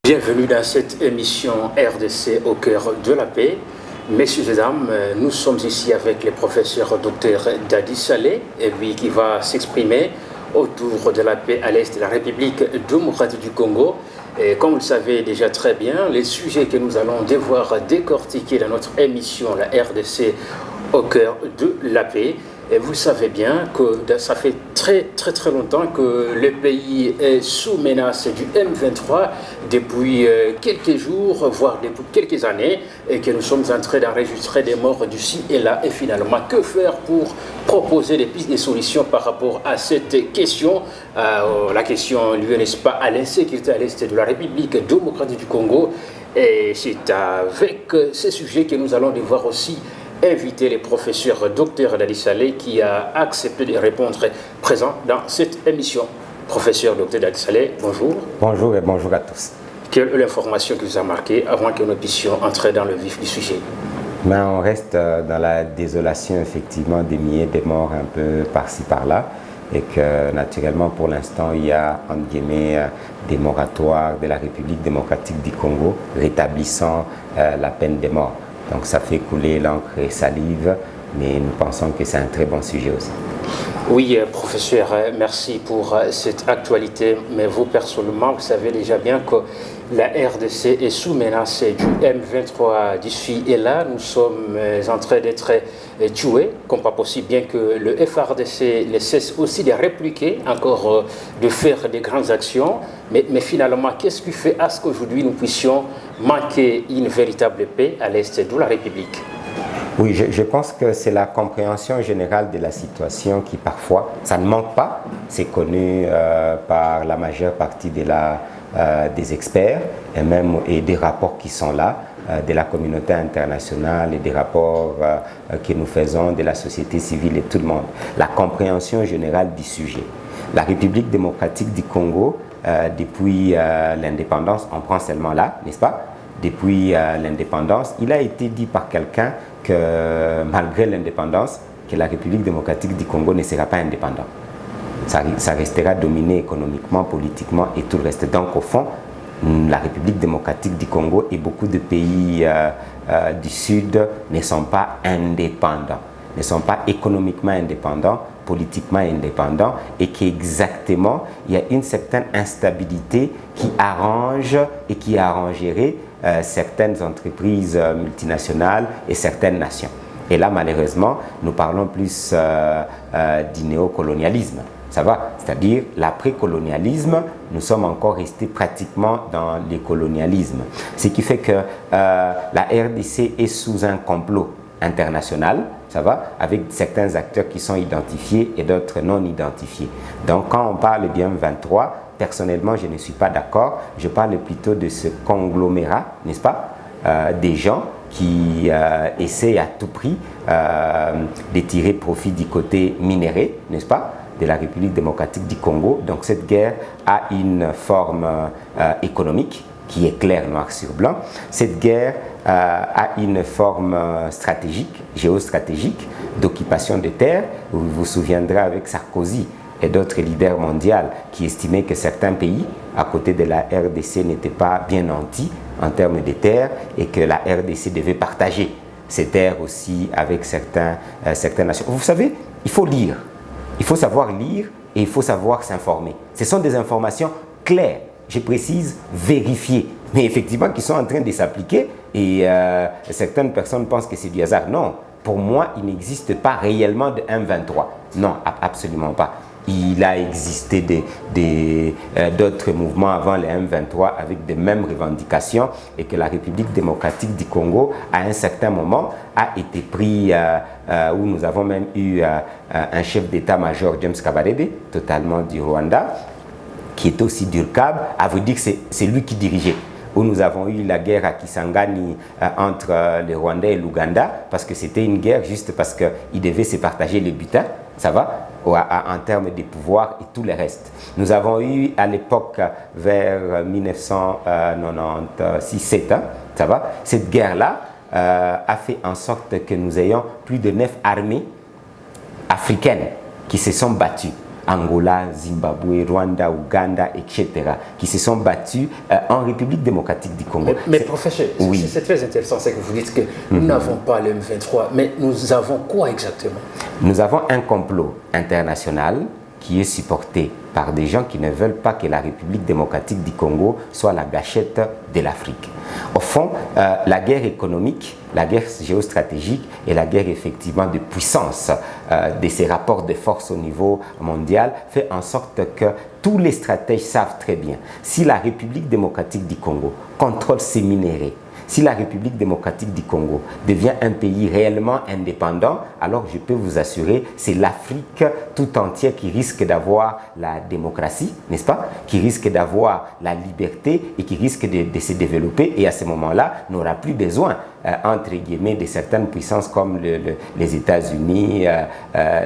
Bienvenue dans cette émission RDC au cœur de la paix. Messieurs et dames, nous sommes ici avec le professeur Dr Dadi Saleh, lui qui va s'exprimer autour de la paix à l'est de la République démocratique du Congo. Et comme vous le savez déjà très bien, les sujets que nous allons devoir décortiquer dans notre émission, la RDC au cœur de la paix. Et vous savez bien que ça fait très longtemps que le pays est sous menace du M23 depuis quelques jours, voire depuis quelques années, et que nous sommes en train d'enregistrer des morts d'ici et là. Et finalement, que faire pour proposer des pistes de solutions par rapport à cette question? La question liée, n'est-ce pas, à l'insécurité à l'est de la République démocratique du Congo. Et c'est avec ces sujets que nous allons devoir aussi inviter le professeur Dr Dadi Saleh qui a accepté de répondre présent dans cette émission. Professeur Dr Dadi Saleh, bonjour. Bonjour et bonjour à tous. Quelle est l'information qui vous a marqué avant que nous puissions entrer dans le vif du sujet? Mais on reste dans la désolation, effectivement, des milliers de morts un peu par-ci par-là, et que naturellement pour l'instant il y a entre guillemets des moratoires de la République démocratique du Congo rétablissant la peine de mort. Donc ça fait couler l'encre et salive, mais nous pensons que c'est un très bon sujet aussi. Oui, professeur, merci pour cette actualité. Mais vous, personnellement, vous savez déjà bien que la RDC est sous menace du M23 d'ici et là. Nous sommes en train d'être tués, comme pas possible, bien que le FRDC ne cesse aussi de répliquer, encore de faire des grandes actions. Mais finalement, qu'est-ce qui fait à ce qu'aujourd'hui nous puissions manquer une véritable paix à l'est de la République? Oui, je pense que c'est la compréhension générale de la situation qui parfois, ça ne manque pas, c'est connu par la majeure partie des experts et des rapports qui sont là, de la communauté internationale et des rapports que nous faisons de la société civile et tout le monde. La compréhension générale du sujet. La République démocratique du Congo, depuis l'indépendance, on prend seulement là, n'est-ce pas? Depuis l'indépendance, il a été dit par quelqu'un que malgré l'indépendance, que la République démocratique du Congo ne sera pas indépendante. Ça restera dominé économiquement, politiquement et tout le reste. Donc au fond, la République démocratique du Congo et beaucoup de pays du Sud ne sont pas indépendants, ne sont pas économiquement indépendants, politiquement indépendants, et qu'exactement, il y a une certaine instabilité qui arrange et qui arrangerait certaines entreprises multinationales et certaines nations. Et là, malheureusement, nous parlons plus du néocolonialisme. Ça va? C'est-à-dire, l'après-colonialisme, nous sommes encore restés pratiquement dans le colonialisme. Ce qui fait que la RDC est sous un complot international, ça va, avec certains acteurs qui sont identifiés et d'autres non identifiés. Donc, quand on parle du M23, personnellement, je ne suis pas d'accord. Je parle plutôt de ce conglomérat, n'est-ce pas, des gens qui essaient à tout prix de tirer profit du côté minéré, n'est-ce pas, de la République démocratique du Congo. Donc cette guerre a une forme économique qui est claire, noir sur blanc. Cette guerre a une forme stratégique, géostratégique, d'occupation de terres. Vous vous souviendrez avec Sarkozy et d'autres leaders mondiaux qui estimaient que certains pays à côté de la RDC n'étaient pas bien nantis en termes de terres et que la RDC devait partager ces terres aussi avec certaines nations. Vous savez, il faut lire, il faut savoir lire et il faut savoir s'informer. Ce sont des informations claires, je précise, vérifiées, mais effectivement qui sont en train de s'appliquer et certaines personnes pensent que c'est du hasard. Non, pour moi, il n'existe pas réellement de M23. Non, absolument pas. Il a existé d'autres mouvements avant les M23 avec des mêmes revendications et que la République démocratique du Congo, à un certain moment, a été pris, où nous avons même eu un chef d'état-major, James Kabarebe, totalement du Rwanda, qui est aussi d'Urkab, à vous dire que c'est lui qui dirigeait. Où nous avons eu la guerre à Kisangani entre le Rwanda et l'Ouganda, parce que c'était une guerre juste parce qu'ils devaient se partager les butins, ça va, en termes de pouvoir et tout le reste. Nous avons eu à l'époque, vers 1996-7, ça va, cette guerre-là a fait en sorte que nous ayons plus de 9 armées africaines qui se sont battues. Angola, Zimbabwe, Rwanda, Ouganda, etc., qui se sont battus en République démocratique du Congo. Mais professeur, oui. C'est très intéressant ce que vous dites, que nous n'avons pas le M23, mais nous avons quoi exactement? Nous avons un complot international qui est supporté par des gens qui ne veulent pas que la République démocratique du Congo soit la gâchette de l'Afrique. Au fond, la guerre économique, la guerre géostratégique et la guerre effectivement de puissance de ces rapports de force au niveau mondial fait en sorte que tous les stratèges savent très bien, si la République démocratique du Congo contrôle ses minéraux, si la République démocratique du Congo devient un pays réellement indépendant, alors je peux vous assurer, c'est l'Afrique tout entière qui risque d'avoir la démocratie, n'est-ce pas? Qui risque d'avoir la liberté et qui risque de se développer. Et à ce moment-là, n'aura plus besoin, entre guillemets, de certaines puissances comme les États-Unis,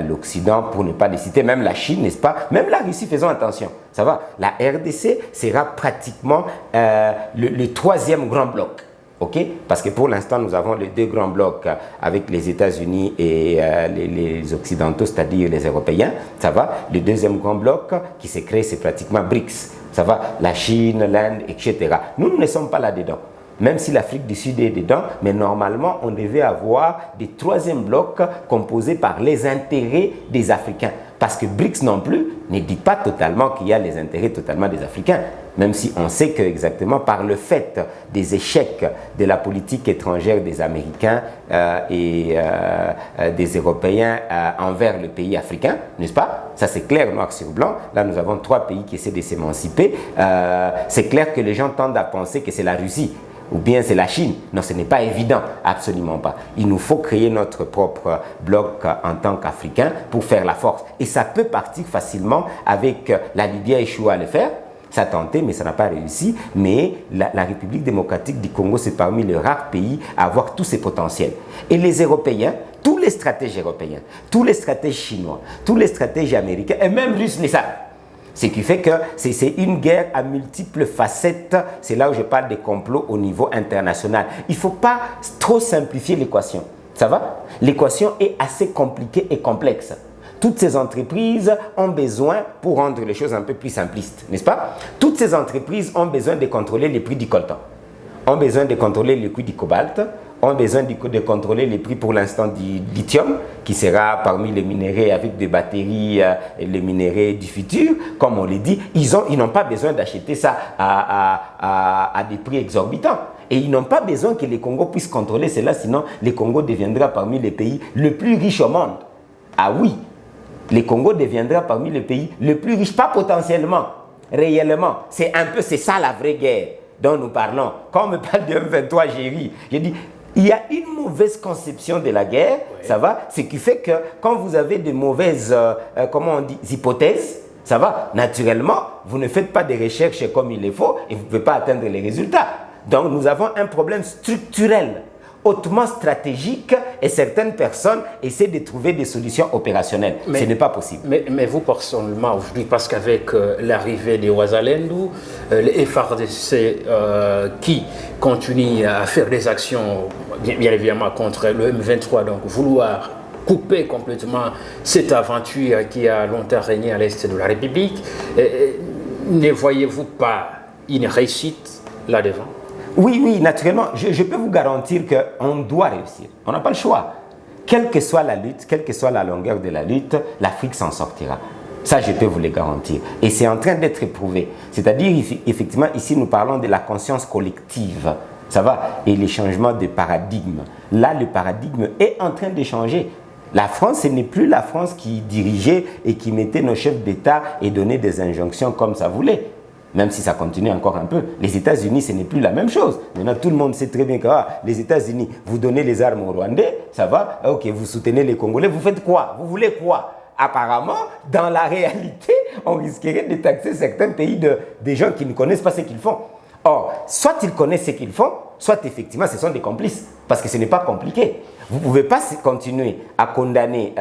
l'Occident, pour ne pas les citer, même la Chine, n'est-ce pas? Même la Russie, faisons attention. Ça va? La RDC sera pratiquement le troisième grand bloc. Okay? Parce que pour l'instant, nous avons les deux grands blocs avec les États-Unis et les Occidentaux, c'est-à-dire les Européens. Ça va? Le deuxième grand bloc qui s'est créé, c'est pratiquement BRICS. Ça va? La Chine, l'Inde, etc. Nous ne sommes pas là-dedans. Même si l'Afrique du Sud est dedans, mais normalement, on devait avoir des troisièmes blocs composés par les intérêts des Africains. Parce que BRICS non plus ne dit pas totalement qu'il y a les intérêts totalement des Africains. Même si on sait que exactement par le fait des échecs de la politique étrangère des Américains et des Européens envers le pays africain, n'est-ce pas? Ça c'est clair, noir sur blanc. Là nous avons 3 pays qui essaient de s'émanciper. C'est clair que les gens tendent à penser que c'est la Russie ou bien c'est la Chine. Non, ce n'est pas évident, absolument pas. Il nous faut créer notre propre bloc en tant qu'Africains pour faire la force. Et ça peut partir facilement avec la Libye a échoué à le faire. Ça a tenté, mais ça n'a pas réussi. Mais la République démocratique du Congo, c'est parmi les rares pays à avoir tous ces potentiels. Et les Européens, tous les stratèges européens, tous les stratèges chinois, tous les stratèges américains, et même russes les savent. Ce qui fait que c'est une guerre à multiples facettes. C'est là où je parle des complots au niveau international. Il ne faut pas trop simplifier l'équation. Ça va? L'équation est assez compliquée et complexe. Toutes ces entreprises ont besoin, pour rendre les choses un peu plus simplistes, n'est-ce pas? Toutes ces entreprises ont besoin de contrôler les prix du coltan, ont besoin de contrôler les prix du cobalt, ont besoin de contrôler les prix pour l'instant du lithium, qui sera parmi les minéraux avec des batteries, et les minéraux du futur, comme on l'a dit. Ils n'ont pas besoin d'acheter ça à des prix exorbitants. Et ils n'ont pas besoin que les Congos puissent contrôler cela, sinon le Congo deviendra parmi les pays les plus riches au monde. Ah oui, le Congo deviendra parmi les pays les plus riches, pas potentiellement, réellement. C'est ça la vraie guerre dont nous parlons. Quand on me parle de M23, j'ai ri. J'ai dit, il y a une mauvaise conception de la guerre, oui. Ça va? Ce qui fait que quand vous avez de mauvaises, comment on dit, hypothèses, ça va? Naturellement, vous ne faites pas des recherches comme il le faut et vous ne pouvez pas atteindre les résultats. Donc nous avons un problème structurel, hautement stratégique, et certaines personnes essaient de trouver des solutions opérationnelles. Ce n'est pas possible. Mais vous, personnellement, aujourd'hui, parce qu'avec l'arrivée des Ouazalendou, les FARDC qui continuent à faire des actions, bien évidemment, contre le M23, donc vouloir couper complètement cette aventure qui a longtemps régné à l'est de la République, ne voyez-vous pas une réussite là-devant? Oui, naturellement, je peux vous garantir qu'on doit réussir. On n'a pas le choix. Quelle que soit la lutte, quelle que soit la longueur de la lutte, l'Afrique s'en sortira. Ça, je peux vous le garantir. Et c'est en train d'être éprouvé. C'est-à-dire, effectivement, ici, nous parlons de la conscience collective. Ça va? Et les changements de paradigme. Là, le paradigme est en train de changer. La France, ce n'est plus la France qui dirigeait et qui mettait nos chefs d'État et donnait des injonctions comme ça voulait. Même si ça continue encore un peu. Les États-Unis, ce n'est plus la même chose. Maintenant, tout le monde sait très bien que les États-Unis, vous donnez les armes aux Rwandais, ça va? Ok, vous soutenez les Congolais, vous faites quoi? Vous voulez quoi? Apparemment, dans la réalité, on risquerait de taxer certains pays des gens qui ne connaissent pas ce qu'ils font. Or, soit ils connaissent ce qu'ils font, soit effectivement, ce sont des complices. Parce que ce n'est pas compliqué. Vous ne pouvez pas continuer à condamner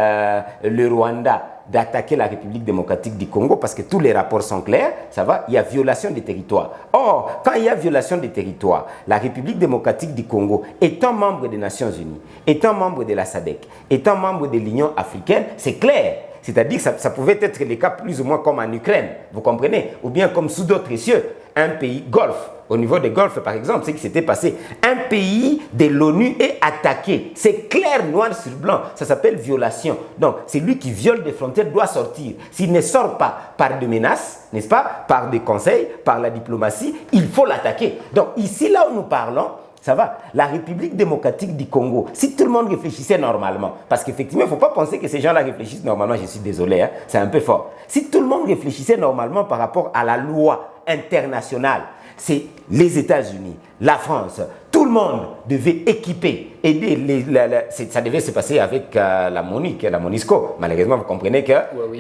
le Rwanda d'attaquer la République démocratique du Congo parce que tous les rapports sont clairs, ça va, il y a violation des territoires. Or, quand il y a violation des territoires, la République démocratique du Congo, étant membre des Nations Unies, étant membre de la SADC, étant membre de l'Union africaine, c'est clair C'est-à-dire que ça pouvait être le cas plus ou moins comme en Ukraine, vous comprenez? Ou bien comme sous d'autres cieux, un pays golfe. Au niveau des Golfe, par exemple, c'est ce qui s'était passé. Un pays de l'ONU est attaqué. C'est clair, noir sur blanc. Ça s'appelle violation. Donc, c'est lui qui viole des frontières doit sortir. S'il ne sort pas par des menaces, n'est-ce pas, par des conseils, par la diplomatie, il faut l'attaquer. Donc, ici, là où nous parlons, ça va. La République démocratique du Congo, si tout le monde réfléchissait normalement, parce qu'effectivement, il ne faut pas penser que ces gens-là réfléchissent normalement, je suis désolé, hein, c'est un peu fort. Si tout le monde réfléchissait normalement par rapport à la loi internationale, c'est les États-Unis, la France, tout le monde devait équiper, aider. Ça devait se passer avec la MONUSCO. Malheureusement, vous comprenez que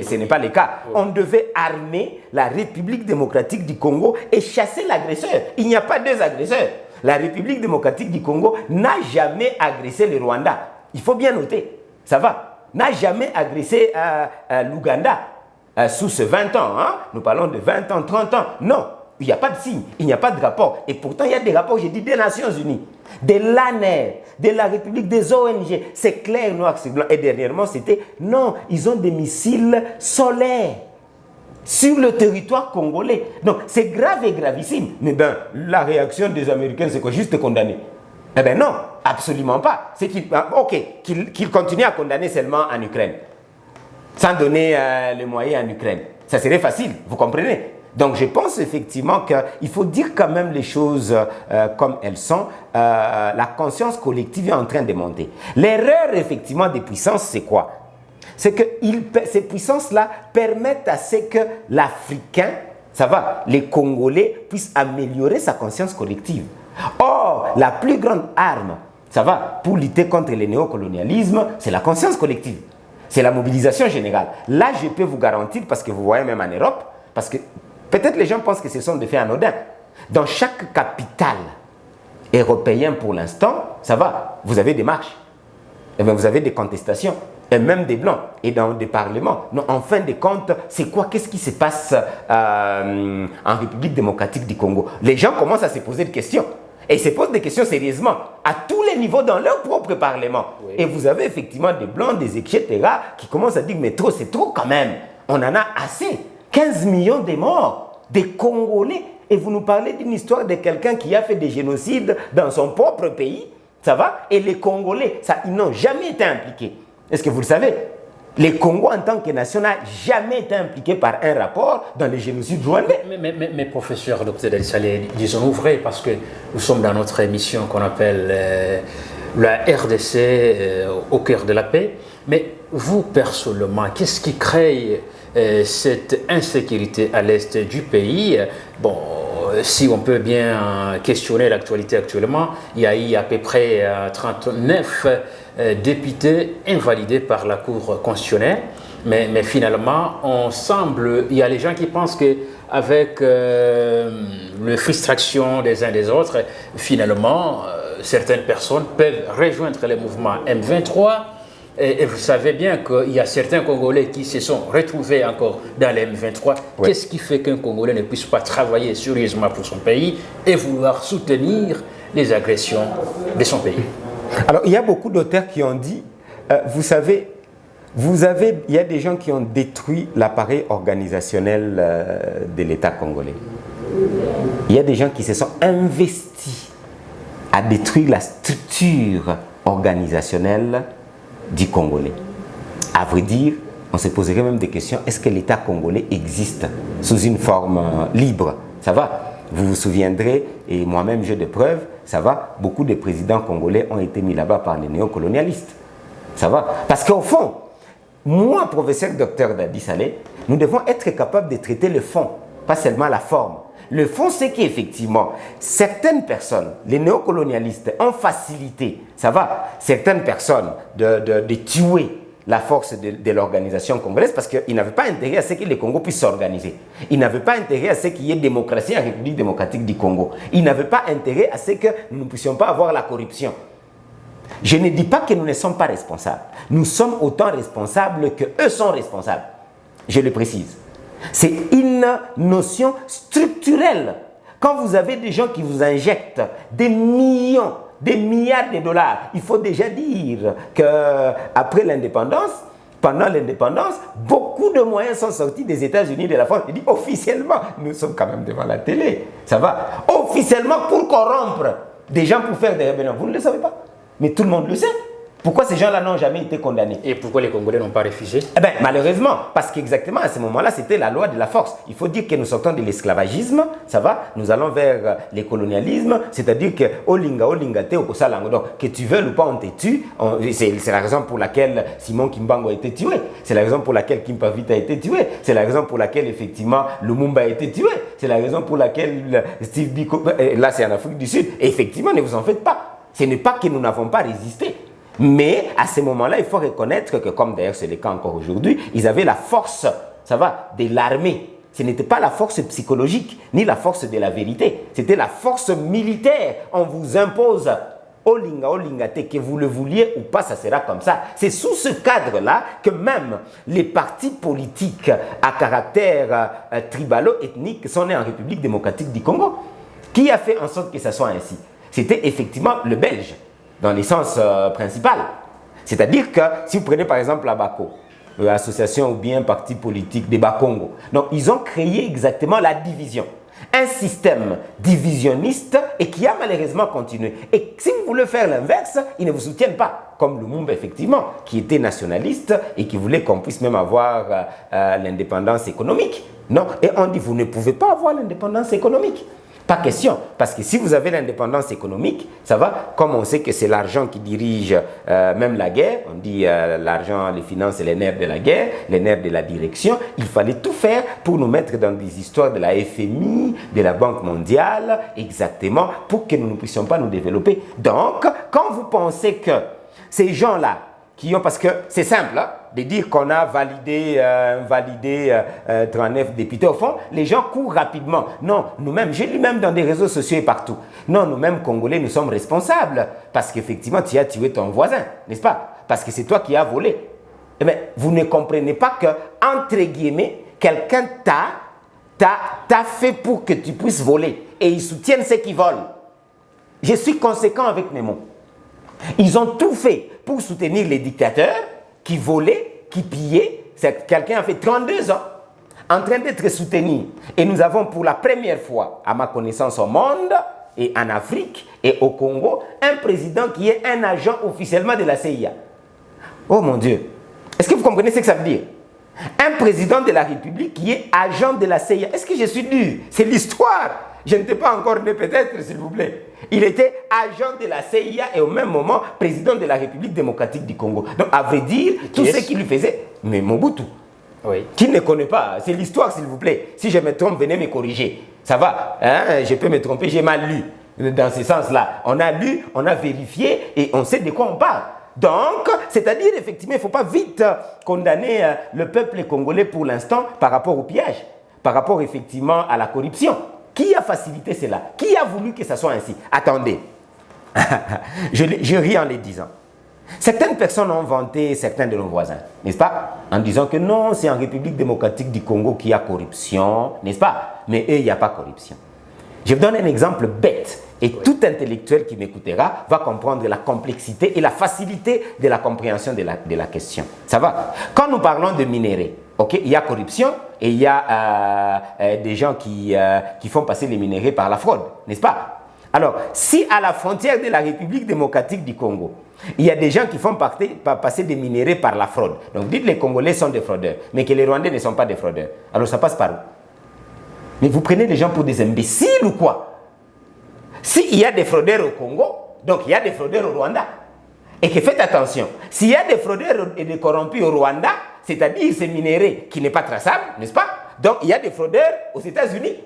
ce n'est pas le cas. On devait armer la République démocratique du Congo et chasser l'agresseur. Il n'y a pas deux agresseurs. La République démocratique du Congo n'a jamais agressé le Rwanda. Il faut bien noter. Ça va. N'a jamais agressé l'Ouganda sous ce 20 ans. Hein? Nous parlons de 20 ans, 30 ans. Non. Il n'y a pas de signe, il n'y a pas de rapport. Et pourtant, il y a des rapports, j'ai dit, des Nations Unies, de l'ANER, de la République, des ONG. C'est clair, noir, c'est blanc. Et dernièrement, c'était, non, ils ont des missiles solaires sur le territoire congolais. Donc, c'est grave et gravissime. Mais bien, la réaction des Américains, c'est quoi? Juste condamner. Eh bien non, absolument pas. C'est qu'ils continuent à condamner seulement en Ukraine, sans donner les moyens en Ukraine. Ça serait facile, vous comprenez? Donc, je pense effectivement qu'il faut dire quand même les choses comme elles sont. La conscience collective est en train de monter. L'erreur, effectivement, des puissances, c'est quoi? C'est que ces puissances-là permettent à ce que l'Africain, ça va, les Congolais, puissent améliorer sa conscience collective. Or, la plus grande arme, ça va, pour lutter contre le néocolonialisme, c'est la conscience collective. C'est la mobilisation générale. Là, je peux vous garantir, parce que vous voyez même en Europe, parce que peut-être les gens pensent que ce sont des faits anodins. Dans chaque capitale européenne pour l'instant, ça va, vous avez des marches, et bien vous avez des contestations, et même des blancs, et dans des parlements. Non, en fin de compte, c'est quoi? Qu'est-ce qui se passe en République démocratique du Congo? Les gens commencent à se poser des questions. Et ils se posent des questions sérieusement, à tous les niveaux dans leur propre parlement. Oui. Et vous avez effectivement des blancs, des etc. qui commencent à dire, mais trop, c'est trop quand même. On en a assez. 15 millions de morts, des Congolais. Et vous nous parlez d'une histoire de quelqu'un qui a fait des génocides dans son propre pays. Ça va? Et les Congolais, ils n'ont jamais été impliqués. Est-ce que vous le savez? Les Congos, en tant que nation, n'ont jamais été impliqués par un rapport dans les génocides rwandais. Mais professeur Dr Dadi Saleh, disons-nous vrai, parce que nous sommes dans notre émission qu'on appelle la RDC au cœur de la paix. Mais vous, personnellement, qu'est-ce qui crée cette insécurité à l'est du pays? Bon, si on peut bien questionner l'actualité actuellement, il y a eu à peu près 39 députés invalidés par la Cour constitutionnelle, mais finalement, il y a les gens qui pensent qu'avec la frustration des uns des autres, finalement, certaines personnes peuvent rejoindre le mouvement M23. Et vous savez bien qu'il y a certains Congolais qui se sont retrouvés encore dans les M23. Ouais. Qu'est-ce qui fait qu'un Congolais ne puisse pas travailler sérieusement pour son pays et vouloir soutenir les agressions de son pays? Alors, il y a beaucoup d'auteurs qui ont dit, vous savez, il y a des gens qui ont détruit l'appareil organisationnel de l'État congolais. Il y a des gens qui se sont investis à détruire la structure organisationnelle du Congolais. À vrai dire, on se poserait même des questions, est-ce que l'État congolais existe sous une forme libre? Ça va? Vous vous souviendrez, et moi-même j'ai des preuves, ça va? Beaucoup de présidents congolais ont été mis là-bas par les néocolonialistes. Ça va? Parce qu'au fond, moi, professeur Dr Dadi Saleh, nous devons être capables de traiter le fond, pas seulement la forme. Le fond, c'est qu'effectivement, certaines personnes, les néocolonialistes, ont facilité, ça va, certaines personnes de tuer la force de l'organisation congolaise parce qu'ils n'avaient pas intérêt à ce que les Congo puissent s'organiser. Ils n'avaient pas intérêt à ce qu'il y ait démocratie en République démocratique du Congo. Ils n'avaient pas intérêt à ce que nous ne puissions pas avoir la corruption. Je ne dis pas que nous ne sommes pas responsables. Nous sommes autant responsables qu'eux sont responsables. Je le précise. C'est une notion structurelle. Quand vous avez des gens qui vous injectent des millions, des milliards de dollars, il faut déjà dire qu'après l'indépendance, pendant l'indépendance, beaucoup de moyens sont sortis des États-Unis, de la France. Il dit officiellement, nous sommes quand même devant la télé. Ça va? Officiellement pour corrompre des gens pour faire des rébellions. Vous ne le savez pas? Mais tout le monde le sait. Pourquoi ces gens-là n'ont jamais été condamnés? Et pourquoi les Congolais n'ont pas refusé? Eh bien, malheureusement, parce qu'exactement à ce moment-là, c'était la loi de la force. Il faut dire que nous sortons de l'esclavagisme, ça va? Nous allons vers les colonialismes, c'est-à-dire que Olinga te okosalango. Donc, que tu veuilles ou pas, on te tue. C'est la raison pour laquelle Simon Kimbangu a été tué. C'est la raison pour laquelle Kimpavita a été tué. C'est la raison pour laquelle, effectivement, Lumumba a été tué. C'est la raison pour laquelle Steve Biko, là c'est en Afrique du Sud. Et effectivement, ne vous en faites pas. Ce n'est pas que nous n'avons pas résisté. Mais à ce moment-là, il faut reconnaître que, comme d'ailleurs c'est le cas encore aujourd'hui, ils avaient la force, ça va, de l'armée. Ce n'était pas la force psychologique, ni la force de la vérité. C'était la force militaire. On vous impose, Olinga, que vous le vouliez ou pas, ça sera comme ça. C'est sous ce cadre-là que même les partis politiques à caractère tribalo-ethnique sont nés en République démocratique du Congo. Qui a fait en sorte que ça soit ainsi? C'était effectivement le Belge, dans l'essence principale. C'est-à-dire que si vous prenez par exemple la BACO, association ou bien parti politique des Bakongo, donc ils ont créé exactement la division. Un système divisionniste et qui a malheureusement continué. Et si vous voulez faire l'inverse, ils ne vous soutiennent pas. Comme Lumumba, effectivement, qui était nationaliste et qui voulait qu'on puisse même avoir l'indépendance économique. Non, et on dit, vous ne pouvez pas avoir l'indépendance économique. Pas question, parce que si vous avez l'indépendance économique, ça va, comme on sait que c'est l'argent qui dirige même la guerre, on dit l'argent, les finances, c'est les nerfs de la guerre, les nerfs de la direction, il fallait tout faire pour nous mettre dans des histoires de la FMI, de la Banque mondiale, exactement, pour que nous ne puissions pas nous développer. Donc, quand vous pensez que ces gens-là, qui ont, parce que c'est simple, hein, de dire qu'on a validé 39 députés. Au fond, les gens courent rapidement. Non, nous-mêmes, j'ai lu même dans des réseaux sociaux et partout. Non, nous-mêmes, Congolais, nous sommes responsables. Parce qu'effectivement, tu as tué ton voisin, n'est-ce pas? Parce que c'est toi qui as volé. Eh bien, vous ne comprenez pas que, entre guillemets, quelqu'un t'a fait pour que tu puisses voler. Et ils soutiennent ceux qui volent. Je suis conséquent avec mes mots. Ils ont tout fait pour soutenir les dictateurs qui volaient, qui pillaient. Quelqu'un a fait 32 ans en train d'être soutenu. Et nous avons pour la première fois, à ma connaissance, au monde et en Afrique et au Congo, un président qui est un agent officiellement de la CIA. Oh mon Dieu! Est-ce que vous comprenez ce que ça veut dire? Un président de la République qui est agent de la CIA. Est-ce que je suis dur? C'est l'histoire. Je n'étais pas encore né peut-être, s'il vous plaît. Il était agent de la CIA et au même moment président de la République démocratique du Congo. Donc, à vrai dire, tout ce qu'il lui faisait, mais Mobutu, oui, qui ne connaît pas, c'est l'histoire, s'il vous plaît. Si je me trompe, venez me corriger. Ça va, hein? Je peux me tromper, j'ai mal lu. Dans ce sens-là, on a lu, on a vérifié et on sait de quoi on parle. Donc, c'est-à-dire, effectivement, il ne faut pas vite condamner le peuple congolais pour l'instant par rapport au pillage, par rapport effectivement à la corruption. Qui a facilité cela? Qui a voulu que ça soit ainsi? Attendez, je ris en les disant. Certaines personnes ont vanté certains de nos voisins, n'est-ce pas? En disant que non, c'est en République démocratique du Congo qu'il y a corruption, n'est-ce pas? Mais eux, il n'y a pas corruption. Je vous donne un exemple bête. Et tout intellectuel qui m'écoutera va comprendre la complexité et la facilité de la compréhension de la question. Ça va? Quand nous parlons de minerais, okay, il y a corruption et il y a des gens qui font passer les minerais par la fraude, n'est-ce pas? Alors, si à la frontière de la République démocratique du Congo, il y a des gens qui font passer des minerais par la fraude, donc dites les Congolais sont des fraudeurs, mais que les Rwandais ne sont pas des fraudeurs, alors ça passe par où? Mais vous prenez les gens pour des imbéciles ou quoi? S'il y a des fraudeurs au Congo, donc il y a des fraudeurs au Rwanda. Et que faites attention, s'il y a des fraudeurs et des corrompus au Rwanda, c'est-à-dire ces minéraux qui n'est pas traçable, n'est-ce pas? Donc il y a des fraudeurs aux États-Unis.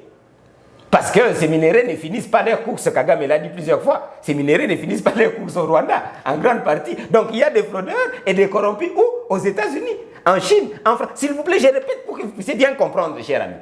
Parce que ces minéraux ne finissent pas leur course, Kagame l'a dit plusieurs fois, ces minéraux ne finissent pas leur course au Rwanda, en grande partie. Donc il y a des fraudeurs et des corrompus où? Aux États-Unis, en Chine, en France. S'il vous plaît, je répète pour que vous puissiez bien comprendre, cher ami.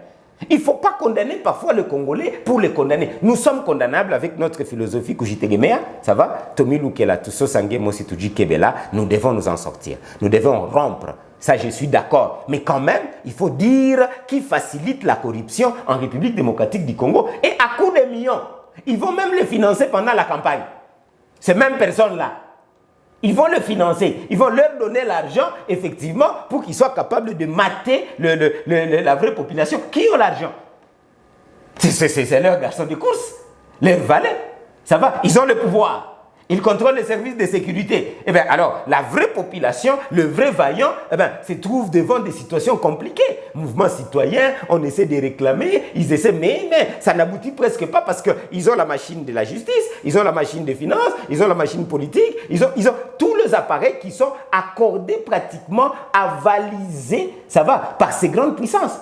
Il ne faut pas condamner parfois le Congolais pour le condamner. Nous sommes condamnables avec notre philosophie Kujitegemea, ça va? Tomi Lukela, Tuso Sange, Mosituji Kebela, nous devons nous en sortir. Nous devons rompre. Ça, je suis d'accord. Mais quand même, il faut dire qui facilite la corruption en République démocratique du Congo. Et à coups de millions, ils vont même les financer pendant la campagne. Ces mêmes personnes-là. Ils vont le financer. Ils vont leur donner l'argent, effectivement, pour qu'ils soient capables de mater la vraie population. Qui ont l'argent? C'est leurs garçons de course, leurs valets. Ça va? Ils ont le pouvoir. Ils contrôlent les services de sécurité. Eh bien, alors, la vraie population, le vrai vaillant, eh bien, se trouve devant des situations compliquées. Mouvement citoyen, on essaie de réclamer, ils essaient, mais ça n'aboutit presque pas parce qu'ils ont la machine de la justice, ils ont la machine des finances, ils ont la machine politique, ils ont tous les appareils qui sont accordés pratiquement, avalisés, ça va, par ces grandes puissances.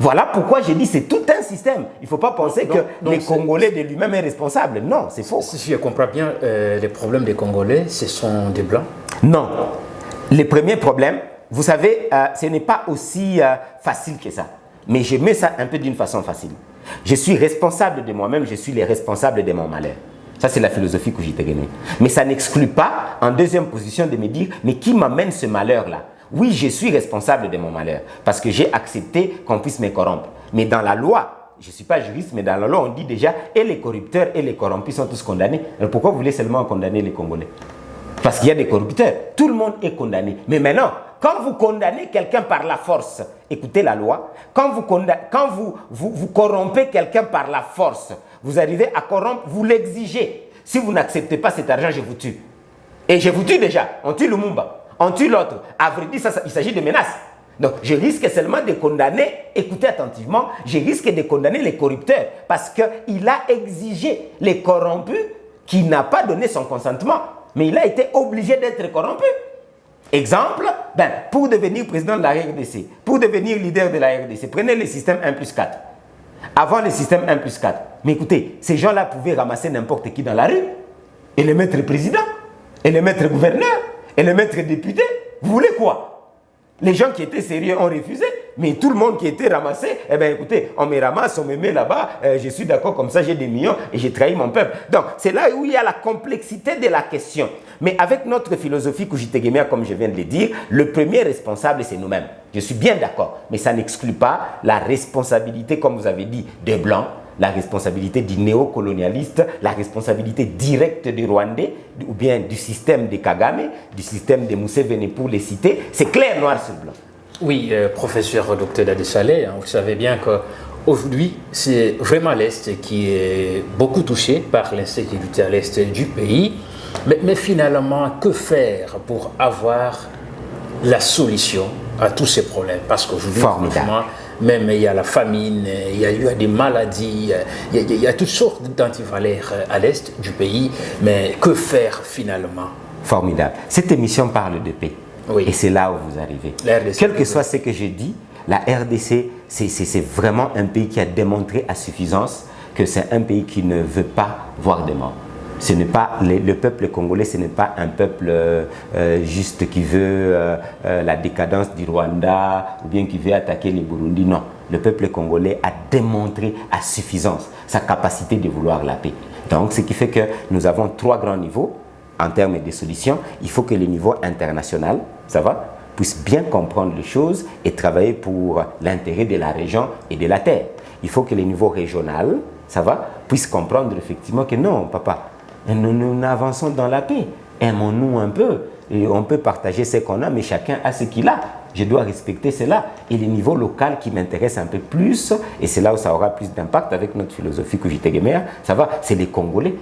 Voilà pourquoi j'ai dit c'est tout un système. Il ne faut pas penser que les Congolais de lui-même est responsable. Non, c'est faux. Si je comprends bien, les problèmes des Congolais, ce sont des Blancs? Non. Les premiers problèmes, vous savez, ce n'est pas aussi facile que ça. Mais je mets ça un peu d'une façon facile. Je suis responsable de moi-même, je suis le responsable de mon malheur. Ça, c'est la philosophie que j'ai gagnée. Mais ça n'exclut pas, en deuxième position, de me dire, mais qui m'amène ce malheur-là? Oui, je suis responsable de mon malheur parce que j'ai accepté qu'on puisse me corrompre. Mais dans la loi, je ne suis pas juriste, mais dans la loi, on dit déjà et les corrupteurs et les corrompus sont tous condamnés. Alors pourquoi vous voulez seulement condamner les Congolais? Parce qu'il y a des corrupteurs. Tout le monde est condamné. Mais maintenant, quand vous condamnez quelqu'un par la force, écoutez la loi, quand vous corrompez quelqu'un par la force, vous arrivez à corrompre, vous l'exigez. Si vous n'acceptez pas cet argent, je vous tue. Et je vous tue déjà. On tue Lumumba. On tue l'autre. À vrai dire, il s'agit de menaces. Donc, je risque seulement de condamner, écoutez attentivement, je risque de condamner les corrupteurs parce qu'il a exigé les corrompus qui n'a pas donné son consentement, mais il a été obligé d'être corrompu. Exemple, pour devenir président de la RDC, pour devenir leader de la RDC, prenez le système 1+4. Avant le système 1+4, mais écoutez, ces gens-là pouvaient ramasser n'importe qui dans la rue et le mettre président, et le mettre gouverneur, et le maître député. Vous voulez quoi? Les gens qui étaient sérieux ont refusé, mais tout le monde qui était ramassé, eh bien écoutez, on me ramasse, on me met là-bas, je suis d'accord, comme ça j'ai des millions et j'ai trahi mon peuple. Donc c'est là où il y a la complexité de la question. Mais avec notre philosophie Kujitegemea, comme je viens de le dire, le premier responsable c'est nous-mêmes. Je suis bien d'accord, mais ça n'exclut pas la responsabilité, comme vous avez dit, des Blancs, la responsabilité du néocolonialiste, la responsabilité directe des Rwandais, ou bien du système de Kagame, du système de Museveni pour les citer. C'est clair, noir sur blanc. Oui, professeur Dr Dadi Saleh, vous savez bien qu'aujourd'hui, c'est vraiment l'Est qui est beaucoup touché par l'insécurité à l'Est du pays. Mais finalement, que faire pour avoir la solution à tous ces problèmes? Parce qu'aujourd'hui, même il y a la famine, il y a des maladies, il y a toutes sortes d'antivalaires à l'est du pays, mais que faire finalement? Formidable. Cette émission parle de paix. Oui. Et c'est là où vous arrivez. Quel que soit ce que je dis, la RDC, c'est vraiment un pays qui a démontré à suffisance que c'est un pays qui ne veut pas voir de mort. Ce n'est pas le peuple congolais, ce n'est pas un peuple juste qui veut la décadence du Rwanda ou bien qui veut attaquer les Burundi. Non, le peuple congolais a démontré à suffisance sa capacité de vouloir la paix. Donc, ce qui fait que nous avons 3 grands niveaux en termes de solutions. Il faut que le niveau international, ça va, puisse bien comprendre les choses et travailler pour l'intérêt de la région et de la terre. Il faut que le niveau régional, ça va, puisse comprendre effectivement que non, papa, nous avançons dans la paix. Aimons-nous un peu. Et on peut partager ce qu'on a, mais chacun a ce qu'il a. Je dois respecter cela. Et le niveau local qui m'intéresse un peu plus, et c'est là où ça aura plus d'impact avec notre philosophie Kujitegemea, ça va, c'est les Congolais.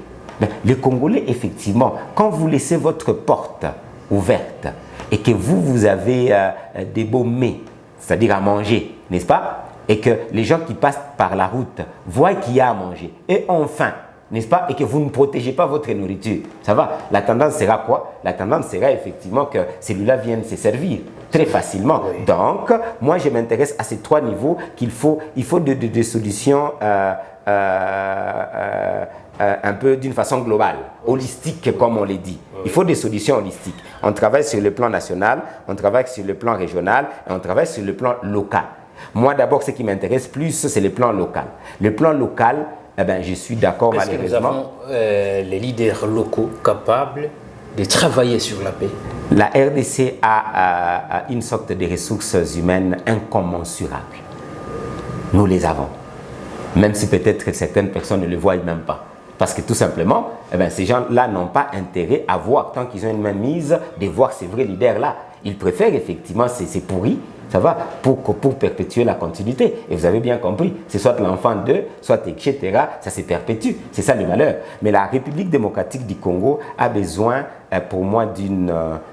Les Congolais, effectivement, quand vous laissez votre porte ouverte et que vous avez des beaux mets, c'est-à-dire à manger, n'est-ce pas? Et que les gens qui passent par la route voient qu'il y a à manger et ont faim, n'est-ce pas? Et que vous ne protégez pas votre nourriture. Ça va? La tendance sera quoi? La tendance sera effectivement que celui-là vienne se servir très facilement. Oui. Donc, moi, je m'intéresse à ces 3 niveaux qu'il faut. Il faut des solutions un peu d'une façon globale, holistique, comme on l'a dit. Il faut des solutions holistiques. On travaille sur le plan national, on travaille sur le plan régional et on travaille sur le plan local. Moi, d'abord, ce qui m'intéresse plus, c'est le plan local. Le plan local, eh ben, je suis d'accord malheureusement. Est-ce que nous avons les leaders locaux capables de travailler sur la paix? La RDC a une sorte de ressources humaines incommensurables. Nous les avons. Même si peut-être certaines personnes ne le voient même pas. Parce que tout simplement, ces gens-là n'ont pas intérêt à voir, tant qu'ils ont une main mise, de voir ces vrais leaders-là. Ils préfèrent effectivement ces pourris, ça va, pour perpétuer la continuité. Et vous avez bien compris, c'est soit l'enfant d'eux, soit etc., ça se perpétue. C'est ça le malheur. Mais la République démocratique du Congo a besoin, pour moi,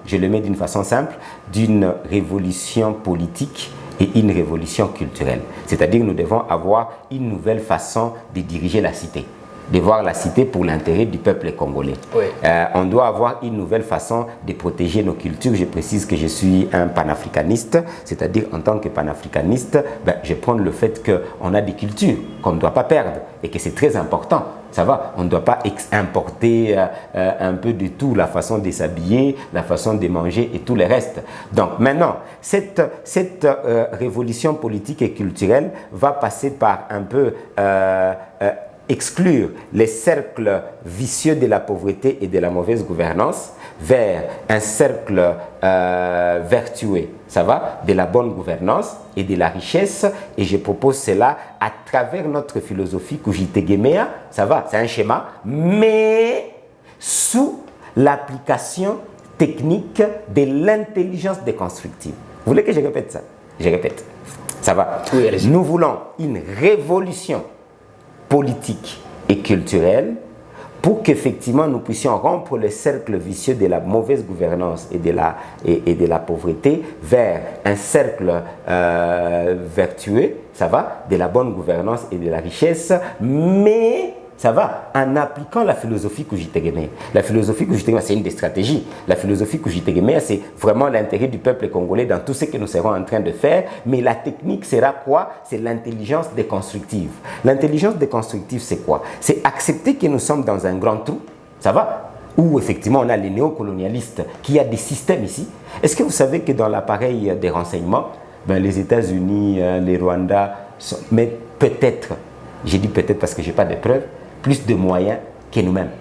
je le mets d'une façon simple, d'une révolution politique et une révolution culturelle. C'est-à-dire que nous devons avoir une nouvelle façon de diriger la cité, de voir la cité pour l'intérêt du peuple congolais. Oui. On doit avoir une nouvelle façon de protéger nos cultures. Je précise que je suis un panafricaniste, c'est-à-dire en tant que panafricaniste, je prends le fait qu'on a des cultures qu'on ne doit pas perdre et que c'est très important. Ça va, on ne doit pas importer un peu de tout, la façon de s'habiller, la façon de manger et tout le reste. Donc maintenant, cette révolution politique et culturelle va passer par un peu exclure les cercles vicieux de la pauvreté et de la mauvaise gouvernance vers un cercle vertueux, ça va, de la bonne gouvernance et de la richesse. Et je propose cela à travers notre philosophie Kujitegemea, ça va, c'est un schéma, mais sous l'application technique de l'intelligence déconstructive. Vous voulez que je répète ça? Je répète. Ça va. Oui, allez-y. Nous voulons une révolution politique et culturelle pour qu'effectivement nous puissions rompre le cercle vicieux de la mauvaise gouvernance et de la pauvreté vers un cercle vertueux, ça va, de la bonne gouvernance et de la richesse, mais ça va, en appliquant la philosophie Kujitegemea. La philosophie Kujitegemea, c'est une des stratégies. La philosophie Kujitegemea, c'est vraiment l'intérêt du peuple congolais dans tout ce que nous serons en train de faire. Mais la technique sera quoi? C'est l'intelligence déconstructive. L'intelligence déconstructive, c'est quoi? C'est accepter que nous sommes dans un grand trou, ça va, où effectivement on a les néocolonialistes, qui a des systèmes ici. Est-ce que vous savez que dans l'appareil des renseignements, les États-Unis, les Rwandais, mais peut-être, j'ai dit peut-être parce que je n'ai pas de preuves, plus de moyens que nous-mêmes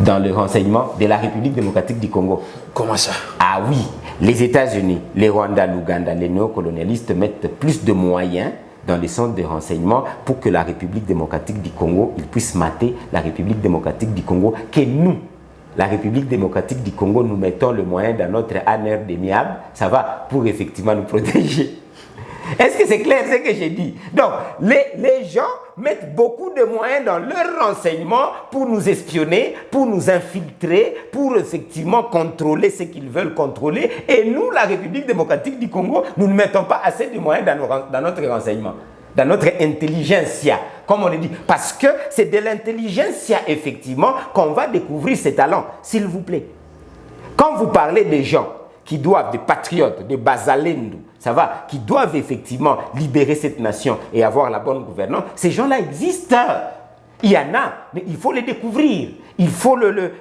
dans le renseignement de la République démocratique du Congo. Comment ça? Ah oui, les États-Unis, les Rwandais, l'Ouganda, les néocolonialistes mettent plus de moyens dans les centres de renseignement pour que la République démocratique du Congo, ils puissent mater la République démocratique du Congo, que nous, la République démocratique du Congo, nous mettons le moyen dans notre anneau démiable, ça va, pour effectivement nous protéger. Est-ce que c'est clair ce que j'ai dit? Donc, les gens mettent beaucoup de moyens dans leur renseignement pour nous espionner, pour nous infiltrer, pour effectivement contrôler ce qu'ils veulent contrôler. Et nous, la République démocratique du Congo, nous ne mettons pas assez de moyens dans notre renseignement, dans notre intelligentsia, comme on le dit. Parce que c'est de l'intelligentsia, effectivement, qu'on va découvrir ces talents. S'il vous plaît, quand vous parlez des gens qui doivent, des patriotes, des Bazalendo, ça va, qui doivent effectivement libérer cette nation et avoir la bonne gouvernance, ces gens-là existent. Il y en a, mais il faut les découvrir, il faut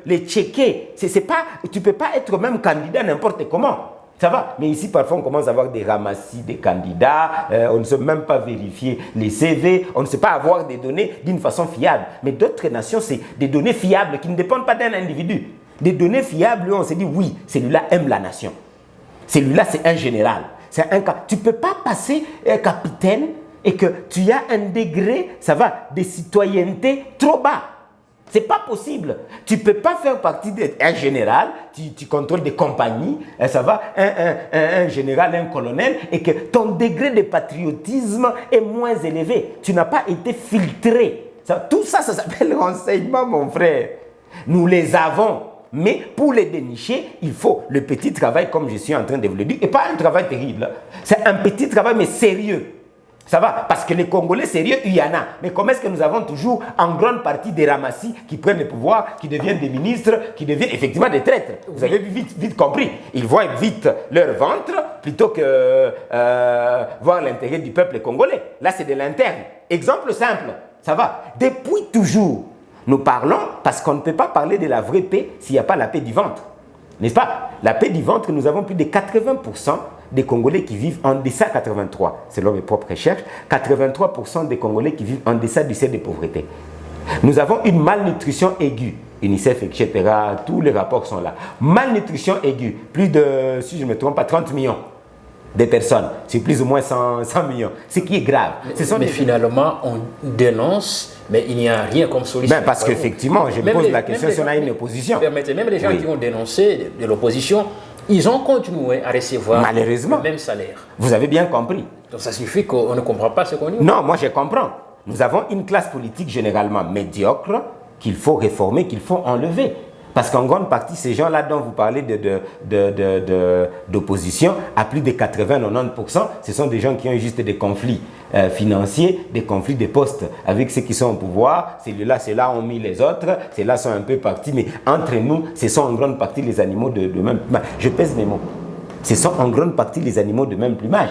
les checker. Tu ne peux pas être même candidat n'importe comment. Ça va, mais ici parfois on commence à avoir des ramassis des candidats, on ne sait même pas vérifier les CV, on ne sait pas avoir des données d'une façon fiable. Mais d'autres nations, c'est des données fiables qui ne dépendent pas d'un individu. Des données fiables, on se dit oui, celui-là aime la nation. Celui-là, c'est un général. Tu ne peux pas passer capitaine et que tu as un degré, ça va, de citoyenneté trop bas. Ce n'est pas possible. Tu ne peux pas faire partie d'un général, tu contrôles des compagnies, ça va, un général, un colonel, et que ton degré de patriotisme est moins élevé. Tu n'as pas été filtré. Tout ça, ça s'appelle renseignement, mon frère. Nous les avons. Mais pour les dénicher, il faut le petit travail, comme je suis en train de vous le dire, et pas un travail terrible. C'est un petit travail, mais sérieux. Ça va, parce que les Congolais sérieux, il y en a. Mais comment est-ce que nous avons toujours en grande partie des ramassis qui prennent le pouvoir, qui deviennent des ministres, qui deviennent effectivement des traîtres? Vous avez vite compris. Ils voient vite leur ventre plutôt que voir l'intérêt du peuple congolais. Là, c'est de l'interne. Exemple simple, ça va. Depuis toujours, nous parlons parce qu'on ne peut pas parler de la vraie paix s'il n'y a pas la paix du ventre. N'est-ce pas? La paix du ventre, nous avons plus de 80% des Congolais qui vivent en deçà de 83, selon mes propres recherches, 83% des Congolais qui vivent en deçà du seuil de pauvreté. Nous avons une malnutrition aiguë, UNICEF, etc., tous les rapports sont là. Malnutrition aiguë, plus de, si je ne me trompe pas, 30 millions. des personnes. C'est plus ou moins 100 millions. Ce qui est grave. Mais finalement, on dénonce, mais il n'y a rien comme solution. Ben parce qu'effectivement, je me pose la question si on a une opposition. Permettez, même les gens qui ont dénoncé de l'opposition, ils ont continué à recevoir malheureusement le même salaire. Vous avez bien compris. Donc ça suffit qu'on ne comprend pas ce qu'on dit. Non, moi je comprends. Nous avons une classe politique généralement médiocre qu'il faut réformer, qu'il faut enlever. Parce qu'en grande partie, ces gens-là dont vous parlez d'opposition, à plus de 80-90%, ce sont des gens qui ont juste des conflits financiers, des conflits de postes avec ceux qui sont au pouvoir. Ceux-là ont mis les autres, ceux-là sont un peu partis. Mais entre nous, ce sont en grande partie les animaux de même plumage. Je pèse mes mots. Ce sont en grande partie les animaux de même plumage.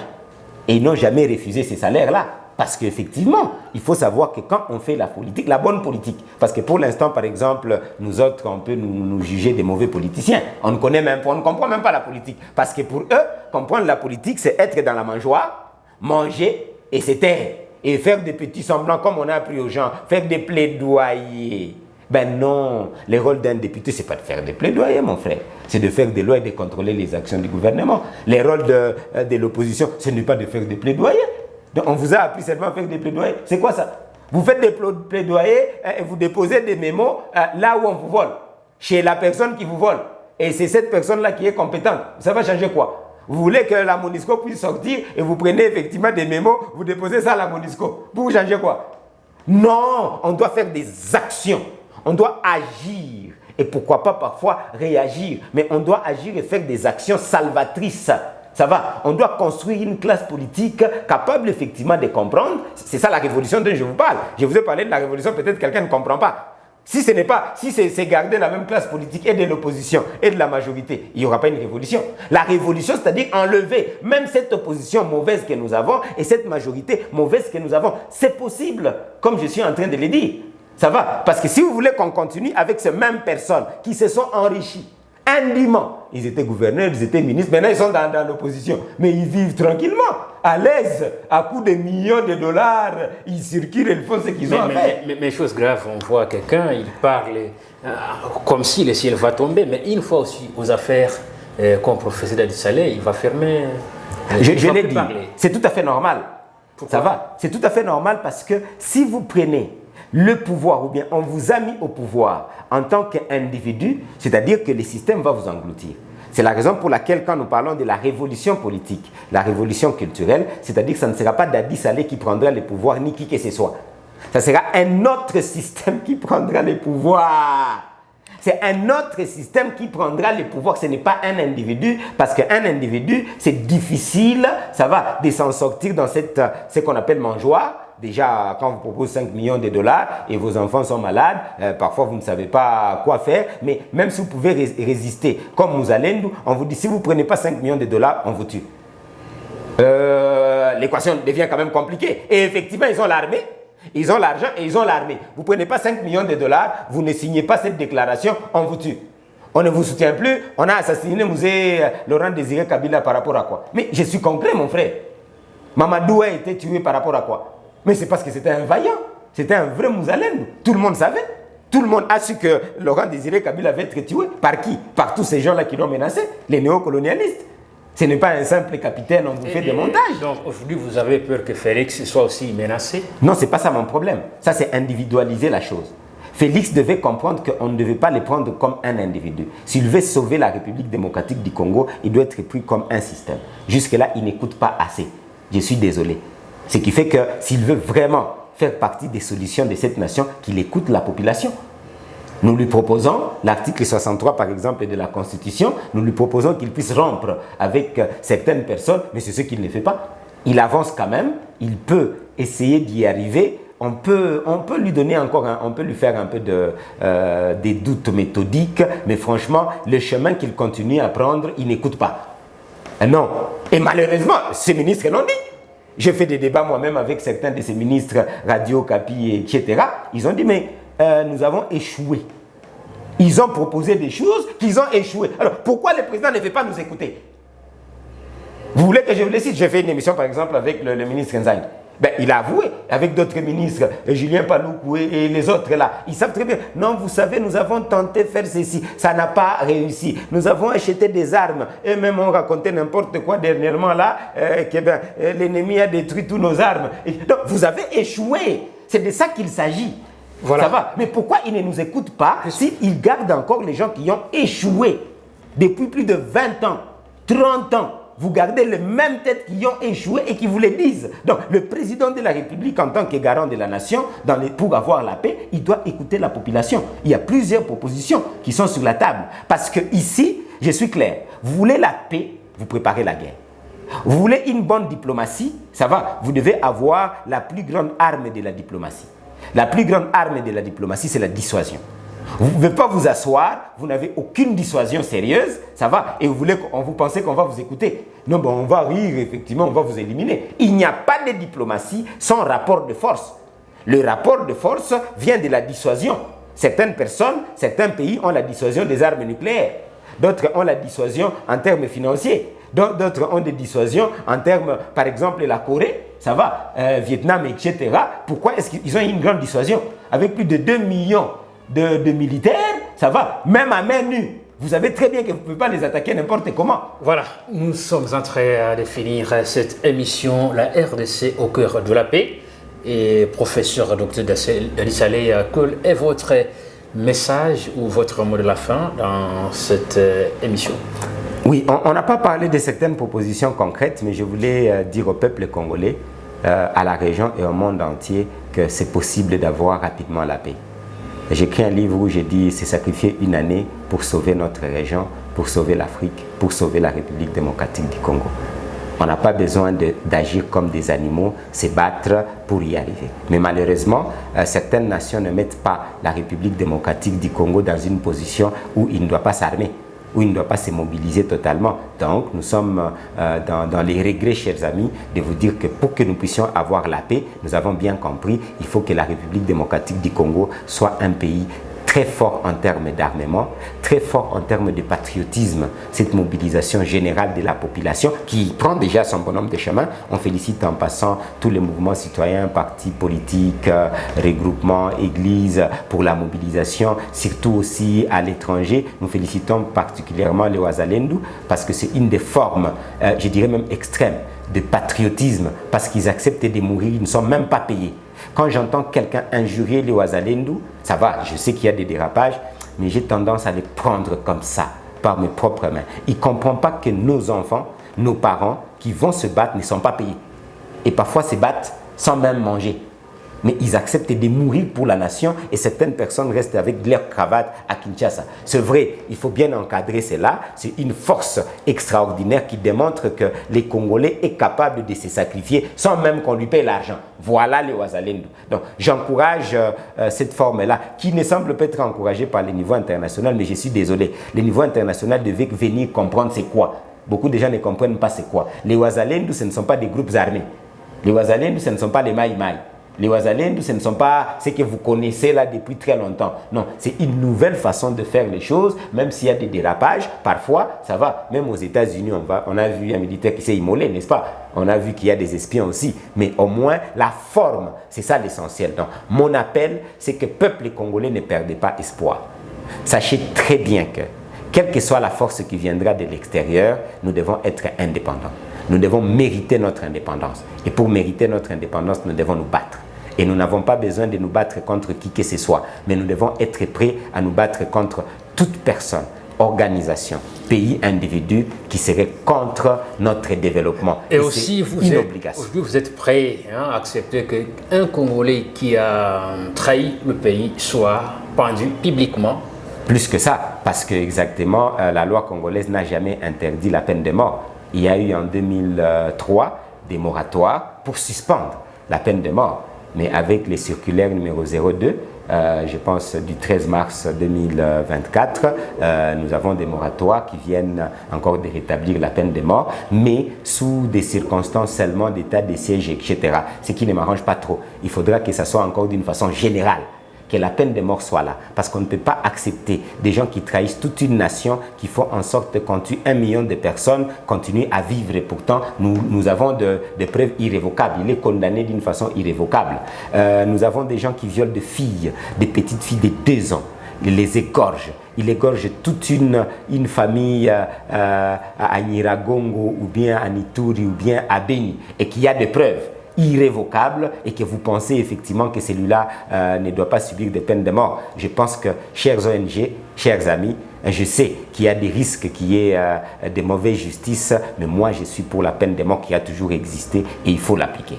Et ils n'ont jamais refusé ces salaires-là. Parce qu'effectivement, il faut savoir que quand on fait la politique, la bonne politique, parce que pour l'instant, par exemple, nous autres, on peut nous juger des mauvais politiciens. On ne connaît même pas, on ne comprend même pas la politique. Parce que pour eux, comprendre la politique, c'est être dans la mangeoire, manger et se taire. Et faire des petits semblants comme on a appris aux gens, faire des plaidoyers. Ben non, le rôle d'un député, c'est pas de faire des plaidoyers, mon frère. C'est de faire des lois et de contrôler les actions du gouvernement. Le rôle de l'opposition, ce n'est pas de faire des plaidoyers. Donc on vous a appris seulement à faire des plaidoyers. C'est quoi ça? Vous faites des plaidoyers et vous déposez des mémos là où on vous vole, chez la personne qui vous vole. Et c'est cette personne-là qui est compétente. Ça va changer quoi? Vous voulez que la MONUSCO puisse sortir et vous prenez effectivement des mémos, vous déposez ça à la MONUSCO. Pour vous changer quoi? Non, on doit faire des actions. On doit agir. Et pourquoi pas parfois réagir. Mais on doit agir et faire des actions salvatrices. Ça va, on doit construire une classe politique capable effectivement de comprendre. C'est ça la révolution dont je vous parle. Je vous ai parlé de la révolution, peut-être quelqu'un ne comprend pas. Si c'est garder la même classe politique et de l'opposition et de la majorité, il n'y aura pas une révolution. La révolution, c'est-à-dire enlever même cette opposition mauvaise que nous avons et cette majorité mauvaise que nous avons. C'est possible, comme je suis en train de le dire. Ça va, parce que si vous voulez qu'on continue avec ces mêmes personnes qui se sont enrichies, indûment. Ils étaient gouverneurs, ils étaient ministres, maintenant ils sont dans l'opposition. Mais ils vivent tranquillement, à l'aise, à coups de millions de dollars, ils circulent et ils font ce qu'ils ont à faire. Mais chose grave, on voit quelqu'un, il parle comme si le ciel va tomber, mais une fois aussi aux affaires, comme professeur Dadi Saleh, il va fermer. Je l'ai dit, c'est tout à fait normal. Pourquoi? Ça va, c'est tout à fait normal parce que si vous prenez le pouvoir, ou bien on vous a mis au pouvoir en tant qu'individu, c'est-à-dire que le système va vous engloutir. C'est la raison pour laquelle quand nous parlons de la révolution politique, la révolution culturelle, c'est-à-dire que ça ne sera pas Dadi Saleh qui prendra le pouvoir, ni qui que ce soit. Ça sera un autre système qui prendra le pouvoir. C'est un autre système qui prendra le pouvoir. Ce n'est pas un individu, parce qu'un individu, c'est difficile, ça va, de s'en sortir dans ce qu'on appelle mangeoire. Déjà, quand on vous propose 5 millions de dollars et vos enfants sont malades, parfois vous ne savez pas quoi faire, mais même si vous pouvez résister, comme Mouzalendou, on vous dit si vous ne prenez pas 5 millions de dollars, on vous tue. L'équation devient quand même compliquée. Et effectivement, ils ont l'armée, ils ont l'argent et ils ont l'armée. Vous ne prenez pas 5 millions de dollars, vous ne signez pas cette déclaration, on vous tue. On ne vous soutient plus, on a assassiné Mouzé Laurent Désiré Kabila par rapport à quoi? Mais je suis concret, mon frère. Mamadou a été tué par rapport à quoi? Mais c'est parce que c'était un vaillant, c'était un vrai Mouzalem. Tout le monde savait. Tout le monde a su que Laurent Désiré Kabila avait été tué. Par qui? Par tous ces gens-là qui l'ont menacé, les néocolonialistes. Ce n'est pas un simple capitaine, on vous fait des montages. Donc aujourd'hui, vous avez peur que Félix soit aussi menacé? Non, ce n'est pas ça mon problème. Ça, c'est individualiser la chose. Félix devait comprendre qu'on ne devait pas le prendre comme un individu. S'il veut sauver la République démocratique du Congo, il doit être pris comme un système. Jusque-là, il n'écoute pas assez. Je suis désolé. Ce qui fait que s'il veut vraiment faire partie des solutions de cette nation, qu'il écoute la population. Nous lui proposons l'article 63 par exemple de la Constitution, nous lui proposons qu'il puisse rompre avec certaines personnes, mais c'est ce qu'il ne fait pas. Il avance quand même, il peut essayer d'y arriver, on peut lui donner encore, on peut lui faire un peu des doutes méthodiques, mais franchement, le chemin qu'il continue à prendre, il n'écoute pas. Non. Et malheureusement, ces ministres l'ont dit. J'ai fait des débats moi-même avec certains de ces ministres, Radio, Capi, etc. Ils ont dit, mais nous avons échoué. Ils ont proposé des choses qu'ils ont échoué. Alors, pourquoi le président ne veut pas nous écouter? Vous voulez que je vous le cite? J'ai fait une émission, par exemple, avec le ministre Nzaï. Ben, il a avoué avec d'autres ministres, Julien Paloukou et les autres là. Ils savent très bien. Non, vous savez, nous avons tenté de faire ceci. Ça n'a pas réussi. Nous avons acheté des armes. Et même on racontait n'importe quoi dernièrement là, que ben, l'ennemi a détruit tous nos armes. Et donc, vous avez échoué. C'est de ça qu'il s'agit. Voilà. Ça va. Mais pourquoi ils ne nous écoutent pas s'ils gardent encore les gens qui ont échoué depuis plus de 20 ans, 30 ans? Vous gardez les mêmes têtes qui ont échoué et qui vous le disent. Donc, le président de la République, en tant que garant de la nation, pour avoir la paix, il doit écouter la population. Il y a plusieurs propositions qui sont sur la table. Parce que ici, je suis clair, vous voulez la paix, vous préparez la guerre. Vous voulez une bonne diplomatie, ça va, vous devez avoir la plus grande arme de la diplomatie. La plus grande arme de la diplomatie, c'est la dissuasion. Vous ne pouvez pas vous asseoir, vous n'avez aucune dissuasion sérieuse, ça va, et vous pensez qu'on va vous écouter. Non, bon, on va rire, effectivement, on va vous éliminer. Il n'y a pas de diplomatie sans rapport de force. Le rapport de force vient de la dissuasion. Certaines personnes, certains pays ont la dissuasion des armes nucléaires. D'autres ont la dissuasion en termes financiers. D'autres ont des dissuasions en termes, par exemple, la Corée, ça va, Vietnam, etc. Pourquoi est-ce qu'ils ont une grande dissuasion? Avec plus de 2 millions de militaires, ça va, même à main nue. Vous savez très bien que vous ne pouvez pas les attaquer n'importe comment. Voilà, nous sommes en train de finir cette émission, la RDC au cœur de la paix. Et professeur Dr Dadi Saleh, quel est votre message ou votre mot de la fin dans cette émission? Oui, on n'a pas parlé de certaines propositions concrètes, mais je voulais dire au peuple congolais, à la région et au monde entier que c'est possible d'avoir rapidement la paix. J'ai écrit un livre où j'ai dit c'est sacrifier une année pour sauver notre région, pour sauver l'Afrique, pour sauver la République démocratique du Congo. On n'a pas besoin d'agir comme des animaux, se battre pour y arriver. Mais malheureusement, certaines nations ne mettent pas la République démocratique du Congo dans une position où il ne doit pas s'armer, où il ne doit pas se mobiliser totalement. Donc, nous sommes dans les regrets, chers amis, de vous dire que pour que nous puissions avoir la paix, nous avons bien compris, il faut que la République démocratique du Congo soit un pays très fort en termes d'armement, très fort en termes de patriotisme, cette mobilisation générale de la population qui prend déjà son bonhomme de chemin. On félicite en passant tous les mouvements citoyens, partis politiques, regroupements, églises pour la mobilisation, surtout aussi à l'étranger. Nous félicitons particulièrement les Wazalendo parce que c'est une des formes, je dirais même extrêmes, de patriotisme parce qu'ils acceptent de mourir, ils ne sont même pas payés. Quand j'entends quelqu'un injurier les Wazalendo, ça va, je sais qu'il y a des dérapages, mais j'ai tendance à les prendre comme ça, par mes propres mains. Ils ne comprennent pas que nos enfants, nos parents qui vont se battre ne sont pas payés. Et parfois se battent sans même manger. Mais ils acceptent de mourir pour la nation et certaines personnes restent avec leur cravate à Kinshasa. C'est vrai, il faut bien encadrer cela. C'est une force extraordinaire qui démontre que les Congolais sont capables de se sacrifier sans même qu'on lui paye l'argent. Voilà les Wazalendo. Donc j'encourage cette forme-là qui ne semble pas être encouragée par le niveau international, mais je suis désolé. Le niveau international devait venir comprendre c'est quoi. Beaucoup de gens ne comprennent pas c'est quoi. Les Wazalendo, ce ne sont pas des groupes armés. Les Wazalendo, ce ne sont pas les Maï-Maï. Les Wazalendo, ce ne sont pas ce que vous connaissez là depuis très longtemps. Non, c'est une nouvelle façon de faire les choses, même s'il y a des dérapages. Parfois, ça va. Même aux États-Unis, on a vu un militaire qui s'est immolé, n'est-ce pas? On a vu qu'il y a des espions aussi. Mais au moins, la forme, c'est ça l'essentiel. Donc, mon appel, c'est que le peuple congolais ne perde pas espoir. Sachez très bien que, quelle que soit la force qui viendra de l'extérieur, nous devons être indépendants. Nous devons mériter notre indépendance. Et pour mériter notre indépendance, nous devons nous battre. Et nous n'avons pas besoin de nous battre contre qui que ce soit, mais nous devons être prêts à nous battre contre toute personne, organisation, pays, individu qui serait contre notre développement. Et aussi, vous êtes prêt à accepter qu'un Congolais qui a trahi le pays soit pendu publiquement? Plus que ça, parce que exactement, la loi congolaise n'a jamais interdit la peine de mort. Il y a eu en 2003 des moratoires pour suspendre la peine de mort. Mais avec les circulaires numéro 02, je pense du 13 mars 2024, nous avons des moratoires qui viennent encore de rétablir la peine de mort, mais sous des circonstances seulement d'état de siège, etc. Ce qui ne m'arrange pas trop. Il faudra que ça soit encore d'une façon générale. que la peine de mort soit là. Parce qu'on ne peut pas accepter des gens qui trahissent toute une nation, qui font en sorte qu'on tue 1 million de personnes, continuent à vivre. Et pourtant, nous avons des preuves irrévocables. Il est condamné d'une façon irrévocable. Nous avons des gens qui violent des filles, des petites filles de 2 ans. Il les égorge. Il égorge toute une famille à Nyiragongo ou bien à Ituri ou bien à Beni et qui a des preuves irrévocables et que vous pensez effectivement que celui-là ne doit pas subir des peines de mort. Je pense que, chers ONG, chers amis, je sais qu'il y a des risques qu'il y ait de mauvaise justice, mais moi je suis pour la peine de mort qui a toujours existé et il faut l'appliquer.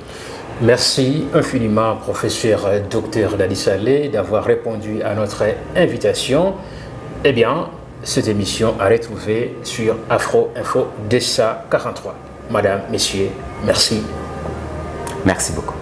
Merci infiniment, professeur Dr Dadi Saleh, d'avoir répondu à notre invitation. Eh bien, cette émission a retrouvé sur Afro Info DESA 43. Madame, messieurs, merci. Merci beaucoup.